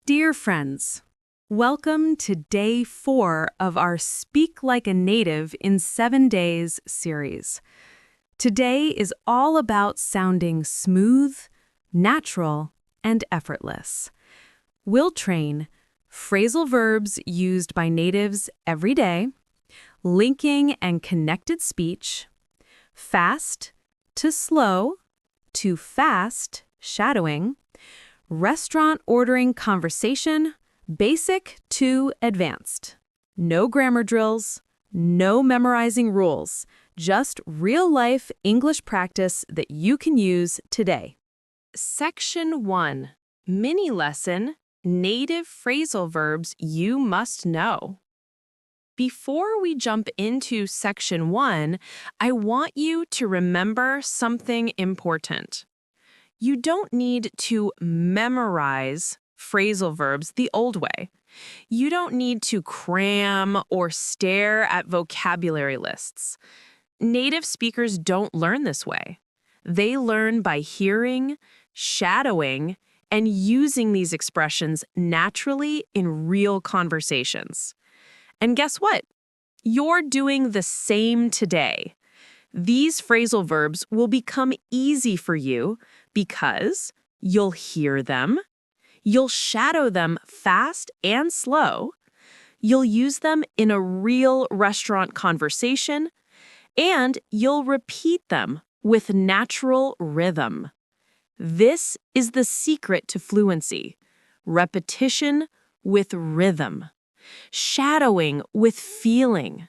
Dear friends, welcome to Day 4 of our Speak Like a Native in 7 Days series. Today is all about sounding smooth, natural, and effortless. We'll train phrasal verbs used by natives every day, linking and connected speech, fast to slow to fast shadowing, restaurant ordering conversation, basic to advanced. No grammar drills, no memorizing rules, just real-life English practice that you can use today. Section 1. Mini lesson, native phrasal verbs you must know. Before we jump into Section 1, I want you to remember something important. You don't need to memorize phrasal verbs the old way. You don't need to cram or stare at vocabulary lists. Native speakers don't learn this way. They learn by hearing, shadowing, and using these expressions naturally in real conversations. And guess what? You're doing the same today. These phrasal verbs will become easy for you because you'll hear them, you'll shadow them fast and slow, you'll use them in a real restaurant conversation, and you'll repeat them with natural rhythm. This is the secret to fluency: repetition with rhythm, shadowing with feeling,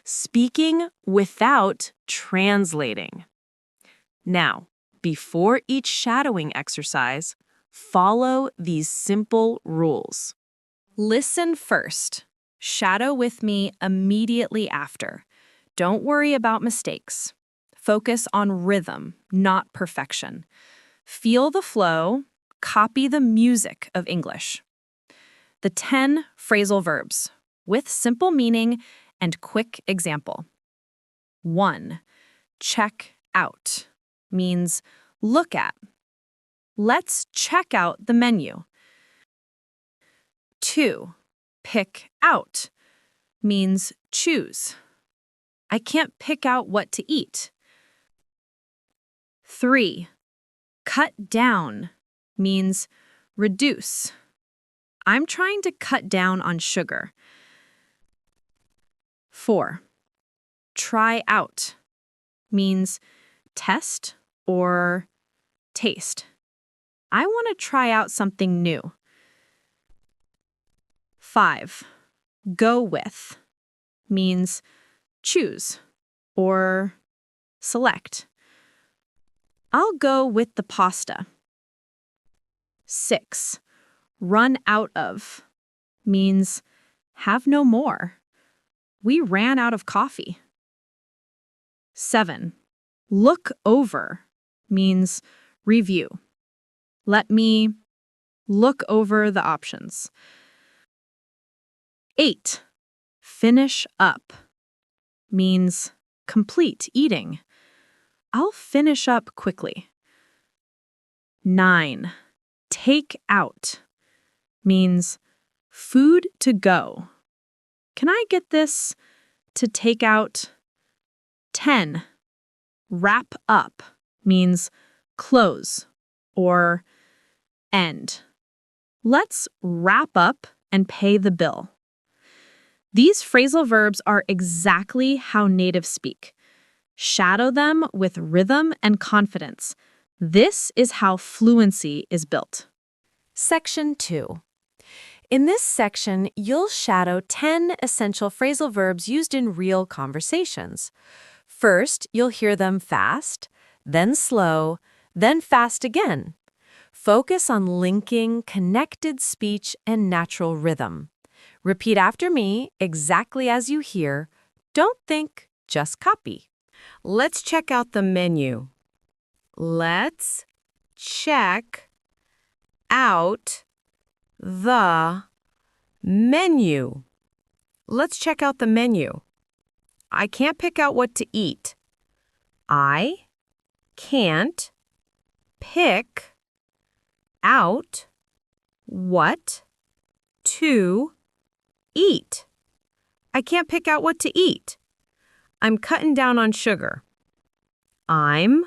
speaking without translating. Now, before each shadowing exercise, follow these simple rules. Listen first. Shadow with me immediately after. Don't worry about mistakes. Focus on rhythm, not perfection. Feel the flow. Copy the music of English. The 10 phrasal verbs, with simple meaning and quick example. 1. Check out means look at. Let's check out the menu. 2. Pick out means choose. I can't pick out what to eat. 3. Cut down means reduce. I'm trying to cut down on sugar. 4. Try out means test or taste. I want to try out something new. 5. Go with means choose or select. I'll go with the pasta. 6. Run out of means have no more. We ran out of coffee. 7. Look over means review. Let me look over the options. 8. Finish up means complete eating. I'll finish up quickly. 9. Take out means food to go. Can I get this to take out? 10. Wrap up means close or end. Let's wrap up and pay the bill. These phrasal verbs are exactly how natives speak. Shadow them with rhythm and confidence. This is how fluency is built. Section 2. In this section, you'll shadow 10 essential phrasal verbs used in real conversations. First, you'll hear them fast, then slow, then fast again. Focus on linking connected speech and natural rhythm. Repeat after me exactly as you hear. Don't think, just copy. Let's check out the menu. Let's check out the menu. Let's check out the menu. I can't pick out what to eat. I can't pick out what to eat. I can't pick out what to eat. I'm cutting down on sugar. I'm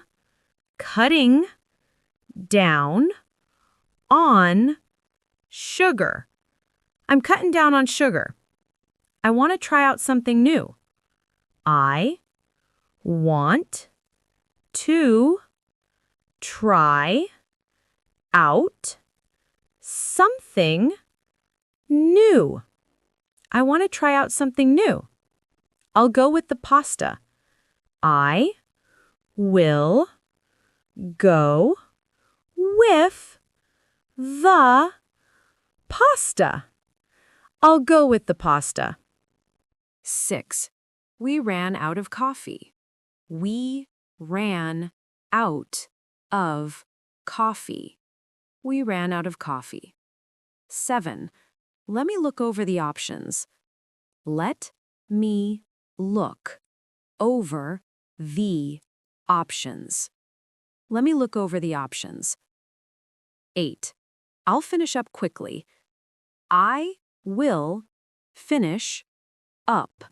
cutting down on sugar. I'm cutting down on sugar. I want to try out something new. I want to try out something new. I want to try out something new. I'll go with the pasta. I will go with the pasta. I'll go with the pasta. 6. We ran out of coffee. We ran out of coffee. We ran out of coffee. 7. Let me look over the options. Let me look over the options. Let me look over the options. 8. I'll finish up quickly. I will finish up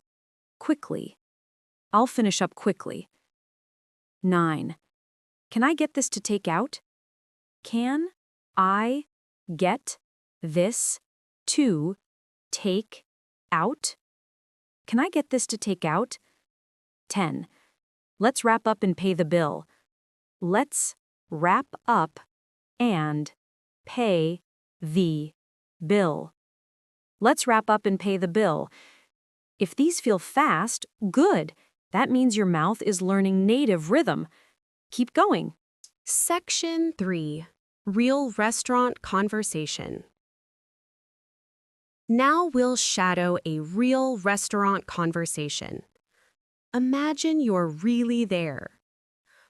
quickly. I'll finish up quickly. 9. Can I get this to take out? Can I get this to take out? Can I get this to take out? 10. Let's wrap up and pay the bill. Let's wrap up and pay the bill. Let's wrap up and pay the bill. If these feel fast, good. That means your mouth is learning native rhythm. Keep going. Section 3. Real restaurant conversation. Now we'll shadow a real restaurant conversation. Imagine you're really there.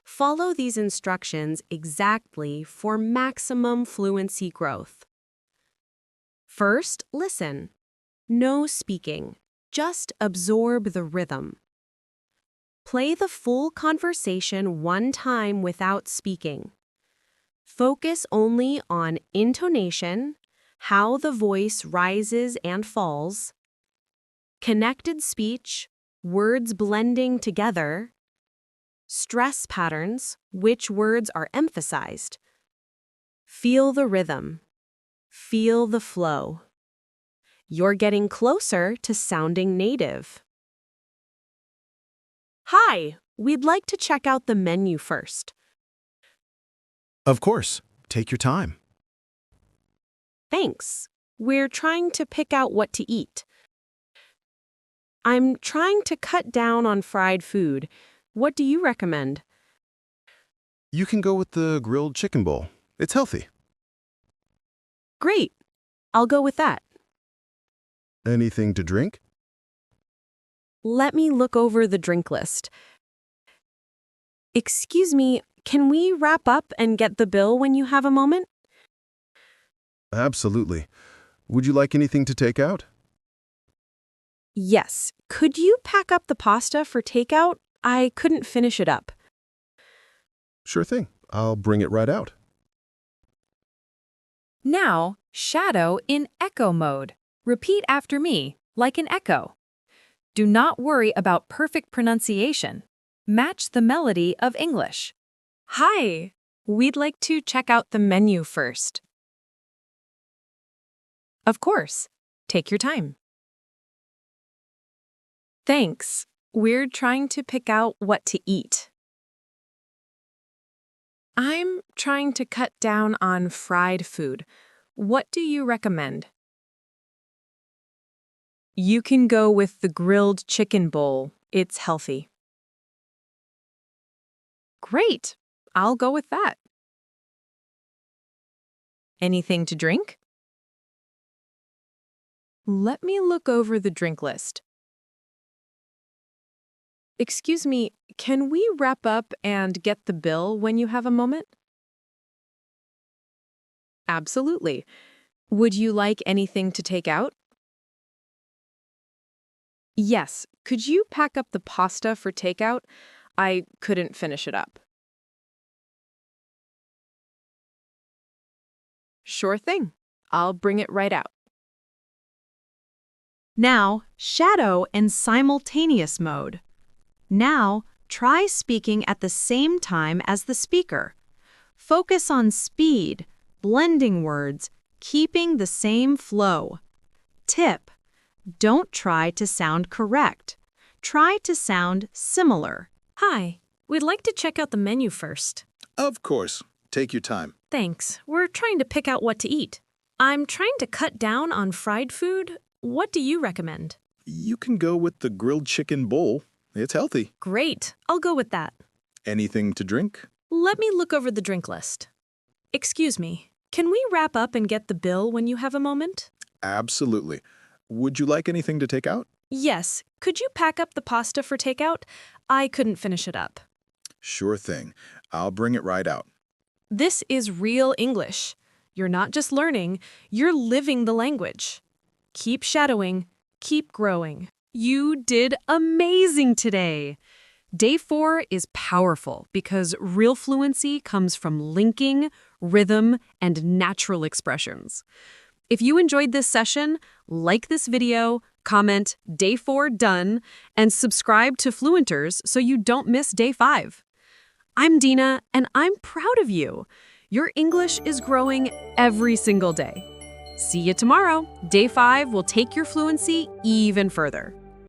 Follow these instructions exactly for maximum fluency growth. First, listen. No speaking. Just absorb the rhythm. Play the full conversation one time without speaking. Focus only on intonation, how the voice rises and falls, connected speech, words blending together, stress patterns, which words are emphasized. Feel the rhythm. Feel the flow. You're getting closer to sounding native. Hi, we'd like to check out the menu first. Of course. Take your time. Thanks. We're trying to pick out what to eat. I'm trying to cut down on fried food. What do you recommend? You can go with the grilled chicken bowl. It's healthy. Great. I'll go with that. Anything to drink? Let me look over the drink list. Excuse me, can we wrap up and get the bill when you have a moment? Absolutely. Would you like anything to take out? Yes. Could you pack up the pasta for takeout? I couldn't finish it up. Sure thing. I'll bring it right out. Now, shadow in echo mode. Repeat after me, like an echo. Do not worry about perfect pronunciation. Match the melody of English. Hi, we'd like to check out the menu first. Of course. Take your time. Thanks. We're trying to pick out what to eat. I'm trying to cut down on fried food. What do you recommend? You can go with the grilled chicken bowl. It's healthy. Great. I'll go with that. Anything to drink? Let me look over the drink list. Excuse me, can we wrap up and get the bill when you have a moment? Absolutely. Would you like anything to take out? Yes. Could you pack up the pasta for takeout? I couldn't finish it up. Sure thing. I'll bring it right out. Now, shadow and simultaneous mode. Now, try speaking at the same time as the speaker. Focus on speed, blending words, keeping the same flow. Tip: don't try to sound correct. Try to sound similar. Hi, we'd like to check out the menu first. Of course. Take your time. Thanks. We're trying to pick out what to eat. I'm trying to cut down on fried food. What do you recommend? You can go with the grilled chicken bowl. It's healthy. Great. I'll go with that. Anything to drink? Let me look over the drink list. Excuse me. Can we wrap up and get the bill when you have a moment? Absolutely. Would you like anything to take out? Yes. Could you pack up the pasta for takeout? I couldn't finish it up. Sure thing. I'll bring it right out. This is real English. You're not just learning, you're living the language. Keep shadowing, keep growing. You did amazing today! Day 4 is powerful because real fluency comes from linking, rhythm, and natural expressions. If you enjoyed this session, like this video, comment Day 4 done, and subscribe to Fluentors so you don't miss Day 5. I'm Dina, and I'm proud of you. Your English is growing every single day. See you tomorrow. Day 5 will take your fluency even further.